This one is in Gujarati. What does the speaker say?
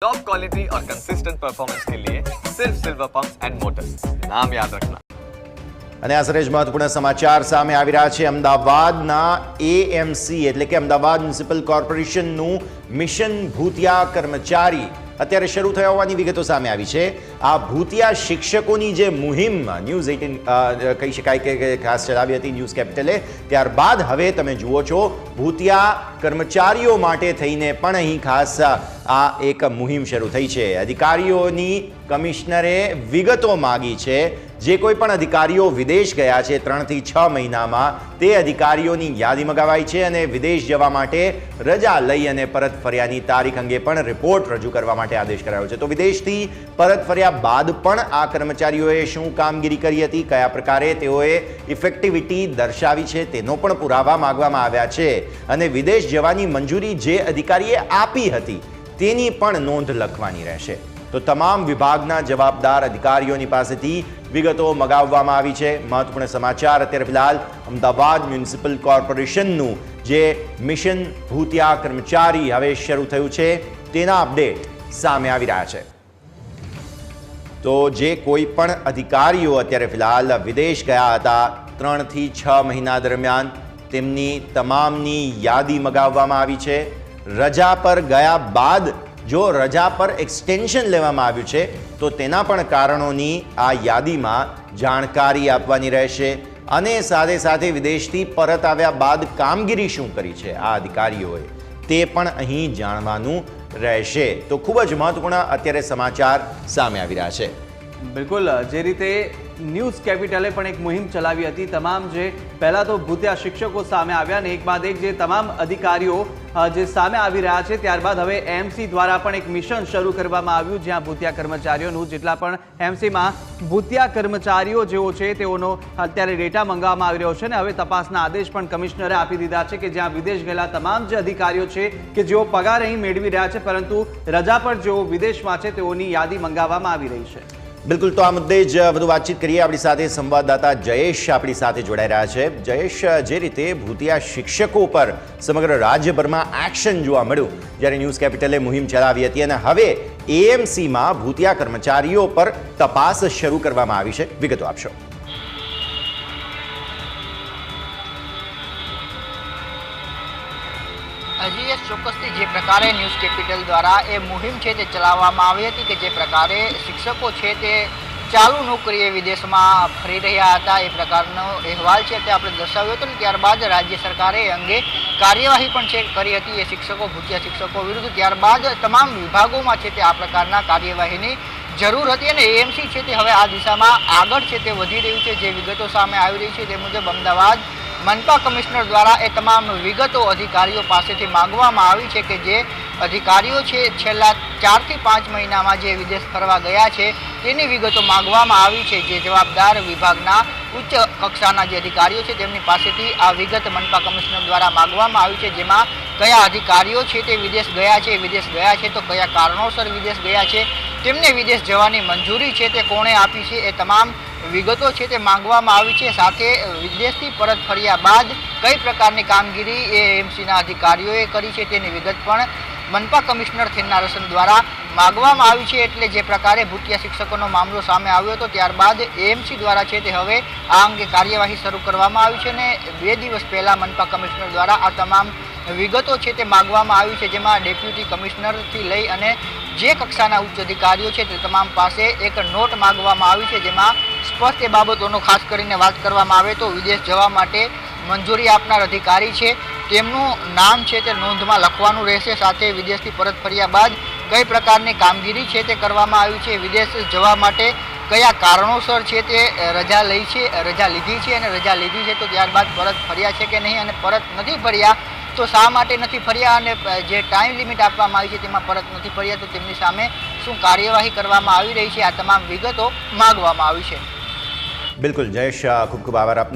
टॉप क्वालिटी और कंसिस्टेंट परफॉर्मेंस के लिए सिर्फ सिल्वर पंप्स एंड मोटर्स, नाम याद रखना। અને આ સરેજ મહત્વપૂર્ણ સમાચાર સામે આવી રહ્યા છે। અમદાવાદના એએમસી એટલે કે અમદાવાદ મ્યુનિસિપલ કોર્પોરેશનનું મિશન ભૂતિયા કર્મચારી અત્યારે શરૂ થયા હોવાની વિગતો સામે આવી છે। આ ભૂતિયા શિક્ષકોની જે મુહિમ ન્યૂઝ 18 કહી શકાય કે ખાસ ચલાવી હતી ન્યૂઝ કેપિટલે, ત્યારબાદ હવે તમે જુઓ છો ભૂતિયા કર્મચારીઓ માટે થઈને પણ અહીં ખાસ આ એક મુહિમ શરૂ થઈ છે। અધિકારીઓની કમિશનરે વિગતો માગી છે। જે કોઈ પણ અધિકારીઓ વિદેશ ગયા છે 3 થી 6 મહિનામાં તે અધિકારીઓની યાદી મંગાવાઈ છે અને વિદેશ જવા માટે રજા લઈ અને પરત ફર્યાની તારીખ અંગે પણ રિપોર્ટ રજૂ કરવા માટે આદેશ કરાયો છે। તો વિદેશથી પરત ફર્યા બાદ પણ આ કર્મચારીઓએ શું કામગીરી કરી હતી, કયા પ્રકારે તેઓએ ઇફેક્ટિવિટી દર્શાવી છે તેનો પણ પુરાવા માંગવામાં આવ્યા છે અને વિદેશ જવાની મંજૂરી જે અધિકારીએ આપી હતી તેની પણ નોંધ લખવાની રહેશે। તો તમામ વિભાગના જવાબદાર અધિકારીઓની પાસેથી વિગતો મગાવવામાં આવી છે। મહત્વપૂર્ણ સમાચાર અત્યારે ફિલહાલ અમદાવાદ મ્યુનિસિપલ કોર્પોરેશનનું જે મિશન ભૂતિયા કર્મચારી હવે શરૂ થયું છે તેના અપડેટ સામે આવી રહ્યા છે। તો જે કોઈ પણ અધિકારીઓ અત્યારે ફિલહાલ વિદેશ ગયા હતા 3 થી 6 મહિના દરમિયાન તેમની તમામની યાદી મગાવવામાં આવી છે। રજા પર ગયા બાદ જો રજા પર એક્સટેન્શન લેવામાં આવ્યું છે તો તેના પણ કારણોની આ યાદીમાં જાણકારી આપવાની રહેશે અને સાથે સાથે વિદેશથી પરત આવ્યા બાદ કામગીરી શું કરી છે આ અધિકારીઓએ તે પણ અહીં જાણવાનું રહેશે। તો ખૂબ જ મહત્વપૂર્ણ અત્યારે સમાચાર સામે આવી રહ્યા છે। બિલકુલ, જે રીતે ન્યૂઝ કેપિટલે પણ એક મુહિમ ચલાવી હતી, તમામ જે પહેલા તો ભૂતિયા શિક્ષકો સામે આવ્યા અને એક બાદ એક જે તમામ અધિકારીઓ જે સામે આવી રહ્યા છે, ત્યારબાદ હવે એમસી દ્વારા પણ એક મિશન શરૂ કરવામાં આવ્યું જ્યાં ભૂતિયા કર્મચારીઓનું જેટલા પણ એમસીમાં ભૂતિયા કર્મચારીઓ જેઓ છે તેઓનો અત્યારે ડેટા મંગાવવામાં આવી રહ્યો છે અને હવે તપાસના આદેશ પણ કમિશનરે આપી દીધા છે કે જ્યાં વિદેશ ગયેલા તમામ જે અધિકારીઓ છે કે જેઓ પગાર અહીં મેળવી રહ્યા છે પરંતુ રજા પર જેઓ વિદેશમાં છે તેઓની યાદી મંગાવવામાં આવી રહી છે। બિલકુલ, તો આ મુદ્દે જ વધુ વાતચીત કરીએ। આપણી સાથે સંવાદદાતા જયેશ આપણી સાથે જોડાઈ રહ્યા છે। જયેશ, જે રીતે ભૂતિયા શિક્ષકો પર સમગ્ર રાજ્યભરમાં એક્શન જોવા મળ્યું જ્યારે ન્યૂઝ કેપિટલે મુહિમ ચલાવી હતી અને હવે એએમસીમાં ભૂતિયા કર્મચારીઓ પર તપાસ શરૂ કરવામાં આવી છે, વિગતો આપશો। હજી એ ચોક્કસથી જે પ્રકારે ન્યૂઝ કેપિટલ દ્વારા એ મુહિમ છે તે ચલાવવામાં આવી હતી કે જે પ્રકારે શિક્ષકો છે તે ચાલુ નોકરીએ વિદેશમાં ફરી રહ્યા હતા એ પ્રકારનો અહેવાલ છે તે આપણે દર્શાવ્યો હતો ને ત્યારબાદ રાજ્ય સરકારે એ અંગે કાર્યવાહી પણ છે કરી હતી એ શિક્ષકો ભૂતિયા શિક્ષકો વિરુદ્ધ। ત્યારબાદ તમામ વિભાગોમાં છે તે આ પ્રકારના કાર્યવાહીની જરૂર હતી અને એએમસી છે તે હવે આ દિશામાં આગળ છે તે વધી રહ્યું છે। જે વિગતો સામે આવી રહી છે તે મુજબ અમદાવાદ મનપા કમિશનર દ્વારા એ તમામ વિગતો અધિકારીઓ પાસેથી માંગવામાં આવી છે કે જે અધિકારીઓ છે છેલ્લા 4 થી 5 મહિનામાં જે વિદેશ ફરવા ગયા છે તેની વિગતો માંગવામાં આવી છે। જે જવાબદાર વિભાગના ઉચ્ચ કક્ષાના જે અધિકારીઓ છે તેમની પાસેથી આ વિગત મનપા કમિશનર દ્વારા માંગવામાં આવી છે જેમાં કયા અધિકારીઓ છે તે વિદેશ ગયા છે તો કયા કારણોસર વિદેશ ગયા છે, તેમને વિદેશ જવાની મંજૂરી છે તે કોણે આપી છે એ તમામ વિગતો છે તે માંગવામાં આવી છે। સાથે વિદેશથી પરત ફર્યા બાદ કઈ પ્રકારની કામગીરી એ એએમસીના અધિકારીઓએ કરી છે તેની વિગત પણ મનપા કમિશનર થેન્નારસન દ્વારા માંગવામાં આવી છે। એટલે જે પ્રકારે ભૂતિયા શિક્ષકોનો મામલો સામે આવ્યો હતો ત્યારબાદ એએમસી દ્વારા છે તે હવે આ અંગે કાર્યવાહી શરૂ કરવામાં આવી છે અને 2 દિવસ પહેલા મનપા કમિશનર દ્વારા આ તમામ વિગતો છે તે માંગવામાં આવી છે જેમાં ડેપ્યુટી કમિશનરથી લઈ અને જે કક્ષાના ઉચ્ચ અધિકારીઓ છે તે તમામ પાસે એક નોટ માંગવામાં આવી છે જેમાં સ્પષ્ટ એ બાબતોનો ખાસ કરીને વાત કરવામાં આવે તો વિદેશ જવા માટે મંજૂરી આપનાર અધિકારી છે તેમનું નામ છે તે નોંધમાં લખવાનું રહેશે। સાથે વિદેશથી પરત ફર્યા બાદ કઈ પ્રકારની કામગીરી છે તે કરવામાં આવી છે, વિદેશ જવા માટે કયા કારણોસર છે તે રજા લીધી છે અને રજા લીધી છે તો ત્યારબાદ પરત ફર્યા છે કે નહીં અને પરત નથી ફર્યા તો શા માટે નથી ફર્યા અને જે ટાઈમ લિમિટ આપવામાં આવી છે તેમાં પરત નથી ફર્યા તો તેમની સામે શું કાર્યવાહી કરવામાં આવી રહી છે આ તમામ વિગતો માંગવામાં આવી છે। બિલકુલ જયેશ, ખૂબ ખૂબ આભાર આપનો।